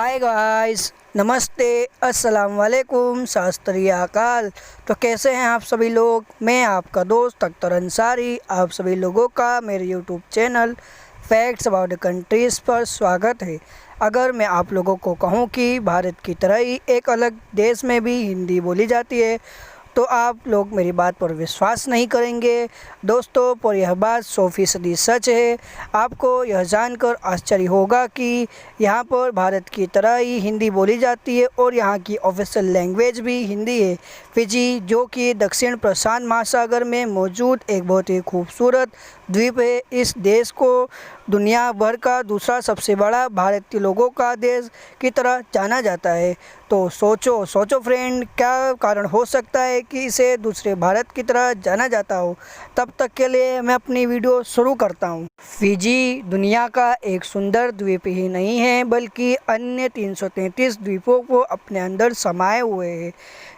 Hi guys, नमस्ते, अस्सलाम वालेकुम, सत श्री अकाल। तो कैसे हैं आप सभी लोग। मैं आपका दोस्त अख्तर अंसारी आप सभी लोगों का मेरे YouTube channel facts about the countries पर स्वागत है। अगर मैं आप लोगों को कहूं कि भारत की तरह ही एक अलग देश में भी हिंदी बोली जाती है तो आप लोग मेरी बात पर विश्वास नहीं करेंगे दोस्तों, पर यह बात 100% सच है। आपको यह जानकर आश्चर्य होगा कि यहाँ पर भारत की तरह ही हिंदी बोली जाती है और यहाँ की ऑफिशियल लैंग्वेज भी हिंदी है। फिजी, जो कि दक्षिण प्रशांत महासागर में मौजूद एक बहुत ही खूबसूरत द्वीप है, इस देश को दुनिया भर का दूसरा सबसे बड़ा भारतीय लोगों का देश की तरह जाना जाता है। तो सोचो फ्रेंड, क्या कारण हो सकता है कि इसे दूसरे भारत की तरह जाना जाता हो। तब तक के लिए मैं अपनी वीडियो शुरू करता हूँ। फिजी दुनिया का एक सुंदर द्वीप ही नहीं है बल्कि अन्य 333 द्वीपों को अपने अंदर समाये हुए है।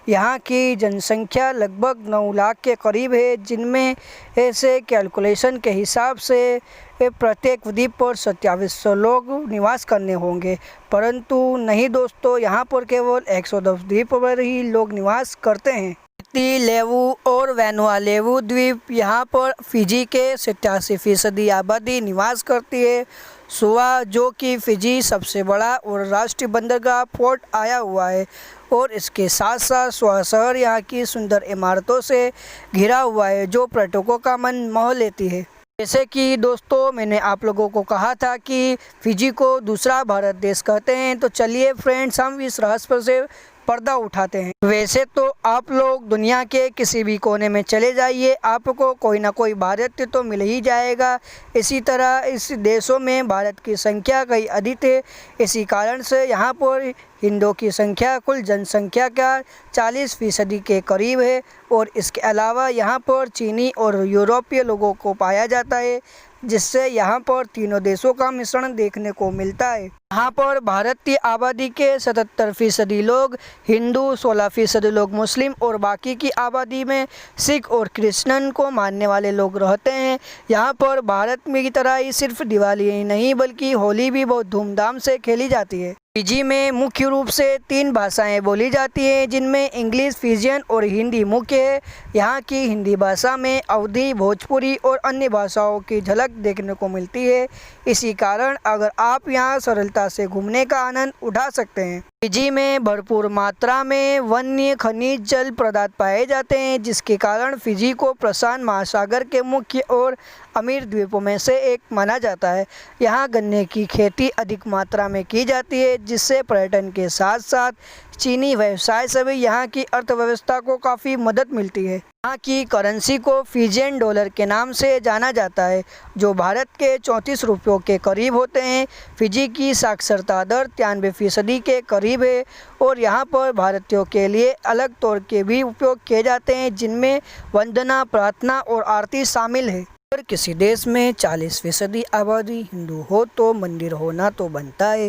यहाँ की जनसंख्या लगभग 9 लाख के करीब है, जिनमें ऐसे कैलकुलेशन के हिसाब से प्रत्येक द्वीप पर 2700 लोग निवास करने होंगे, परंतु नहीं दोस्तों, यहाँ पर केवल 110 द्वीप पर ही लोग निवास करते हैं। लेवु और वैनुआलेवु द्वीप, यहाँ पर फिजी के 87% आबादी निवास करती है। सुआ, जो कि फिजी सबसे बड़ा और राष्ट्रीय बंदरगाह पोर्ट आया हुआ है, और इसके साथ साथ सुआ शहर यहाँ की सुंदर इमारतों से घिरा हुआ है जो पर्यटकों का मन मोह लेती है। जैसे कि दोस्तों मैंने आप लोगों को कहा था कि फिजी को दूसरा भारत देश कहते हैं, तो चलिए फ्रेंड्स हम इस रहस्य से पर्दा उठाते हैं। वैसे तो आप लोग दुनिया के किसी भी कोने में चले जाइए, आपको कोई ना कोई भारतीय तो मिल ही जाएगा। इसी तरह इस देशों में भारत की संख्या कई अधिक है, इसी कारण से यहाँ पर हिंदुओं की संख्या कुल जनसंख्या का 40% के करीब है, और इसके अलावा यहाँ पर चीनी और यूरोपीय लोगों को पाया जाता है, जिससे यहाँ पर तीनों देशों का मिश्रण देखने को मिलता है। यहाँ पर भारत की आबादी के 77% लोग हिंदू, 16% लोग मुस्लिम और बाकी की आबादी में सिख और क्रिश्चियन को मानने वाले लोग रहते हैं। यहाँ पर भारत में की तरह ही सिर्फ दिवाली ही नहीं बल्कि होली भी बहुत धूमधाम से खेली जाती है। फिजी में मुख्य रूप से 3 भाषाएं बोली जाती हैं, जिनमें इंग्लिश, फिजियन और हिंदी मुख्य है। यहाँ की हिंदी भाषा में अवधी, भोजपुरी और अन्य भाषाओं की झलक देखने को मिलती है। इसी कारण अगर आप यहाँ सरलता से घूमने का आनंद उठा सकते हैं। फिजी में भरपूर मात्रा में वन्य खनिज जल पदार्थ पाए जाते हैं, जिसके कारण फिजी को प्रशांत महासागर के मुख्य और अमीर द्वीपों में से एक माना जाता है। यहाँ गन्ने की खेती अधिक मात्रा में की जाती है, जिससे पर्यटन के साथ साथ चीनी व्यवसाय से भी यहाँ की अर्थव्यवस्था को काफ़ी मदद मिलती है। यहाँ की करेंसी को फिजियन डॉलर के नाम से जाना जाता है, जो भारत के 34 रुपयों के करीब होते हैं। फिजी की साक्षरता दर 93% के करीब है, और यहाँ पर भारतीयों के लिए अलग तौर के भी उपयोग किए जाते हैं, जिनमें वंदना, प्रार्थना और आरती शामिल है। अगर किसी देश में 40% आबादी हिंदू हो तो मंदिर होना तो बनता है।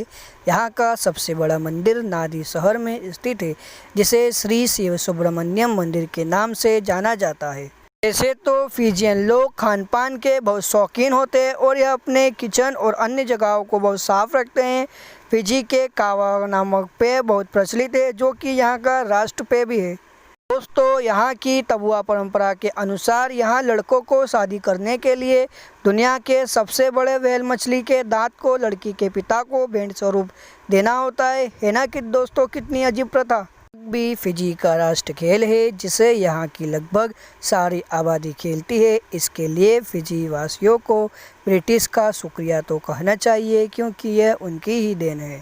यहाँ का सबसे बड़ा मंदिर नादी शहर में स्थित है, जिसे श्री शिव सुब्रमण्यम मंदिर के नाम से जाना जाता है। ऐसे तो फिजियन लोग खान पान के बहुत शौकीन होते हैं और यह अपने किचन और अन्य जगहों को बहुत साफ रखते हैं। फिजी के कावा नामक पेय बहुत प्रचलित है, जो कि यहाँ का राष्ट्र पेय भी है। दोस्तों, यहाँ की तबुआ परंपरा के अनुसार यहाँ लड़कों को शादी करने के लिए दुनिया के सबसे बड़े व्हेल मछली के दांत को लड़की के पिता को भेंट स्वरूप देना होता है ना कि दोस्तों, कितनी अजीब प्रथा। भी फिजी का राष्ट्र खेल है, जिसे यहाँ की लगभग सारी आबादी खेलती है। इसके लिए फिजी वासियों को ब्रिटिश का शुक्रिया तो कहना चाहिए, क्योंकि यह उनकी ही देन है।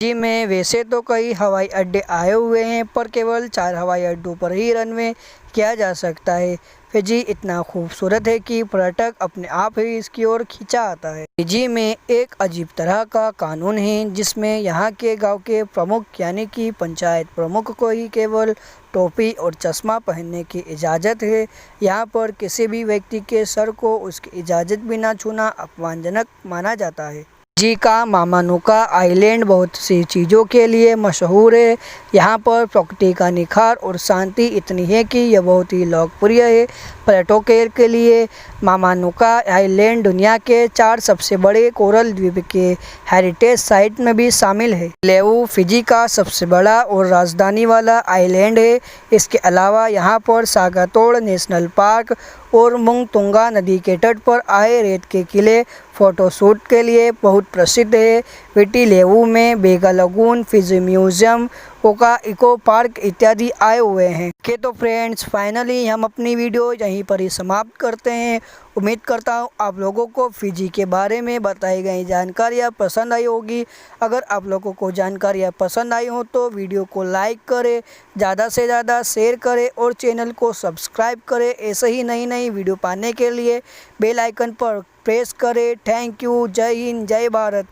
फिजी में वैसे तो कई हवाई अड्डे आए हुए हैं, पर केवल 4 हवाई अड्डों पर ही रनवे किया जा सकता है। फिजी इतना खूबसूरत है कि पर्यटक अपने आप ही इसकी ओर खींचा आता है। फिजी में एक अजीब तरह का कानून है, जिसमें यहाँ के गांव के प्रमुख यानी कि पंचायत प्रमुख को ही केवल टोपी और चश्मा पहनने की इजाज़त है। यहाँ पर किसी भी व्यक्ति के सर को उसकी इजाज़त बिना छूना अपमानजनक माना जाता है। फिजी का मामानुका आइलैंड बहुत सी चीज़ों के लिए मशहूर है। यहाँ पर प्रकृति का निखार और शांति इतनी है कि यह बहुत ही लोकप्रिय है पर्यटकों के लिए। मामानुका आइलैंड दुनिया के 4 सबसे बड़े कोरल द्वीप के हेरिटेज साइट में भी शामिल है। लेवु फिजी का सबसे बड़ा और राजधानी वाला आइलैंड है। इसके अलावा यहाँ पर सागातोड़ नेशनल पार्क और मुंगतुंगा नदी के तट पर आए रेत के किले फ़ोटोशूट के लिए बहुत प्रसिद्ध है। विटी लेवु में बेगा लगून, फिजी म्यूज़ियम, ओका इको पार्क इत्यादि आए हुए हैं। तो फ्रेंड्स, फाइनली हम अपनी वीडियो यहीं पर ही समाप्त करते हैं। उम्मीद करता हूँ आप लोगों को फिजी के बारे में बताई गई जानकारियाँ पसंद आई होगी। अगर आप लोगों को जानकारियाँ पसंद आई हो तो वीडियो को लाइक करें, ज़्यादा से ज़्यादा शेयर करें और चैनल को सब्सक्राइब करें। ऐसे ही नई नई वीडियो पाने के लिए बेल आइकन पर प्रेस करें। Thank you. जय हिंद, जय भारत।